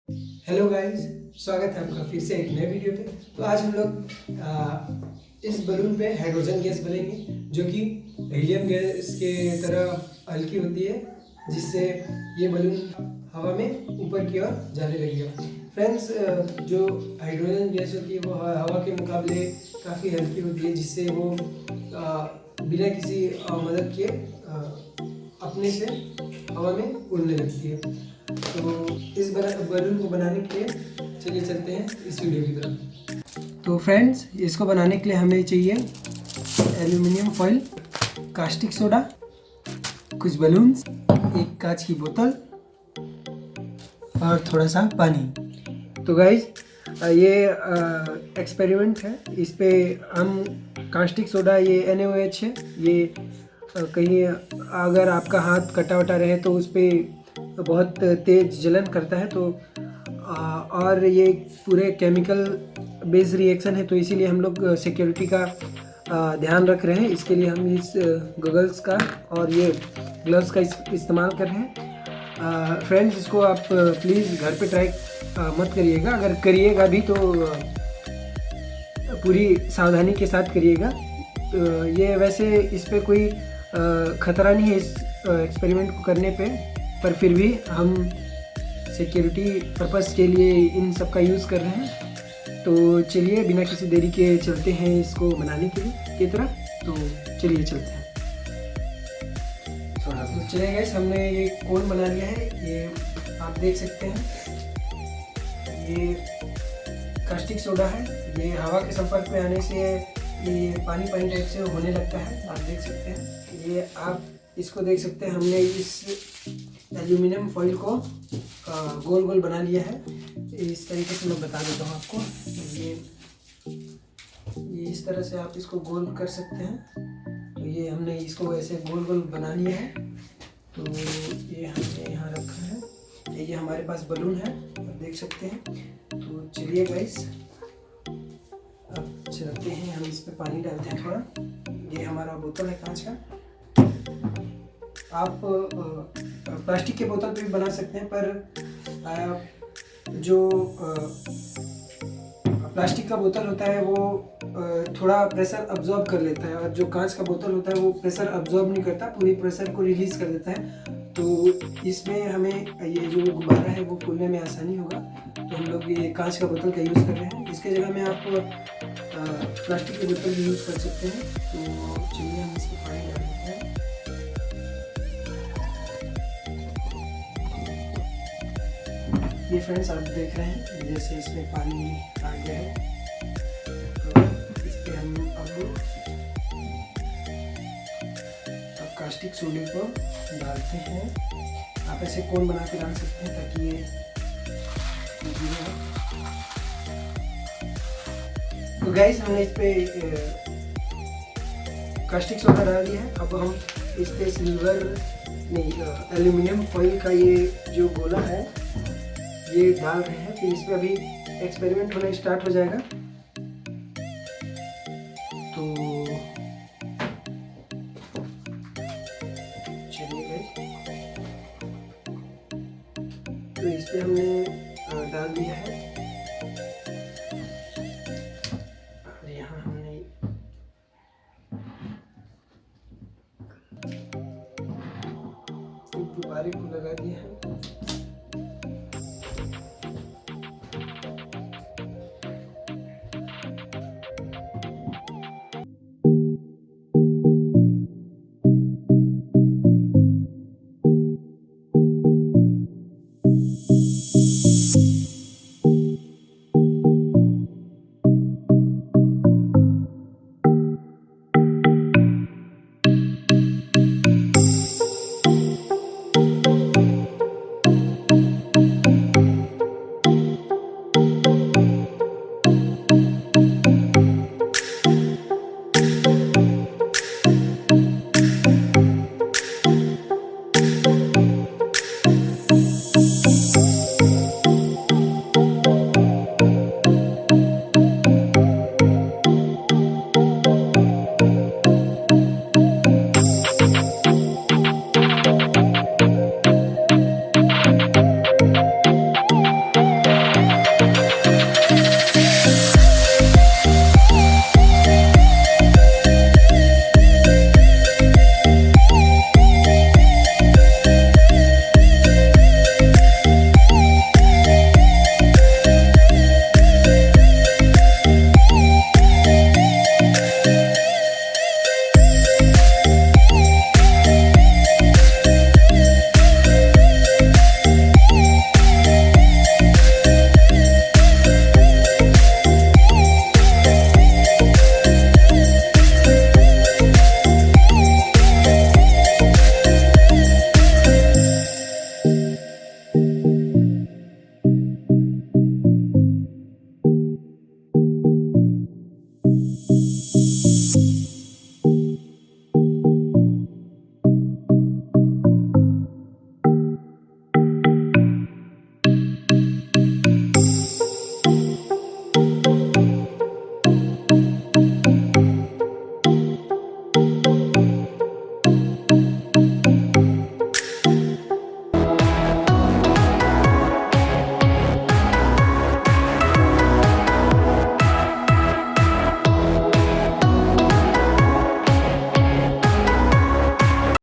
Hello guys, स्वागत है आपका फिर से एक नए वीडियो पे। तो आज हम लोग इस बलून पे हाइड्रोजन गैस भरेंगे, जो कि हीलियम गैस के तरह हल्की होती है, जिससे ये बलून हवा में ऊपर की ओर जाने लगेगा। फ्रेंड्स, जो हाइड्रोजन गैस होती है वो हवा के मुकाबले काफ़ी हल्की होती है, जिससे वो बिना किसी मदद के अपने से हवा में उड़ने लगती है। तो इस बलून को बनाने के लिए चलिए चलते हैं इस वीडियो की तरफ। तो फ्रेंड्स, इसको बनाने के लिए हमें चाहिए एल्यूमिनियम फॉइल, कास्टिक सोडा, कुछ बलून्स, एक कांच की बोतल और थोड़ा सा पानी। तो गाइज, ये एक्सपेरिमेंट है। इस पे हम कास्टिक सोडा, ये NaOH है, ये कहीं अगर आपका हाथ कटा वटा रहे तो उस पर बहुत तेज जलन करता है। तो और ये पूरे केमिकल बेस्ड रिएक्शन है, तो इसीलिए हम लोग सिक्योरिटी का ध्यान रख रहे हैं। इसके लिए हम इस गॉगल्स का और ये ग्लव्स का इस्तेमाल कर रहे हैं। फ्रेंड्स, इसको आप प्लीज़ घर पे ट्राई मत करिएगा। अगर करिएगा भी तो पूरी सावधानी के साथ करिएगा। ये वैसे इस पे कोई ख़तरा नहीं है इस एक्सपेरिमेंट को करने पे, पर फिर भी हम सिक्योरिटी पर्पस के लिए इन सब का यूज़ कर रहे हैं। तो चलिए बिना किसी देरी के चलते हैं इसको बनाने की तरफ। तो चलिए चलते हैं। तो चलिए गाइस, हमने ये कोन बना लिया है, ये आप देख सकते हैं। ये कास्टिक सोडा है, ये हवा के संपर्क में आने से ये पानी पानी टाइप से होने लगता है, आप देख सकते हैं। ये आप इसको देख सकते हैं, हमने इस एल्यूमिनियम फॉइल को गोल गोल बना लिया है। इस तरीके से मैं बता देता हूँ आपको। ये इस तरह से आप इसको गोल कर सकते हैं। तो ये हमने इसको ऐसे गोल गोल बना लिया है। तो ये हमने यहाँ रखा है। ये हमारे पास बलून है, आप देख सकते हैं। तो चलिए गाइस, अब चलते हैं, हम इस पे पानी डालते हैं थोड़ा। ये हमारा बोतल है कांच का। आप प्लास्टिक के बोतल पे भी बना सकते हैं, पर जो प्लास्टिक का बोतल होता है वो थोड़ा प्रेशर अब्जॉर्ब कर लेता है, और जो कांच का बोतल होता है वो प्रेशर अब्जॉर्ब नहीं करता, पूरी प्रेशर को रिलीज कर देता है। तो इसमें हमें ये जो गुब्बारा है वो खोलने में आसानी होगा। तो हम लोग ये कांच का बोतल का यूज़ कर रहे हैं। इसके जगह में आप प्लास्टिक की बोतल भी यूज़ कर सकते हैं। तो चलिए हम इसमें पानी डाल देते हैं। ये फ्रेंड्स, आप देख रहे हैं जैसे इसमें पानी आ गया है। तो इस पर हम अब कास्टिक सोडे को डालते हैं। आप ऐसे कोन बना के डाल सकते हैं ताकि ये तो गाइस, हमने इस पे कास्टिक सोडा डाल दिया है। अब हम इस पे एल्यूमिनियम फॉइल का ये जो गोला है ये डाल रहे हैं। फिर इस पे अभी एक्सपेरिमेंट होना स्टार्ट हो जाएगा। तो चलिए गाइस, तो इस पे हमने डाल दिया है। और यहाँ हमने गुब्बारे को लगा दिया है।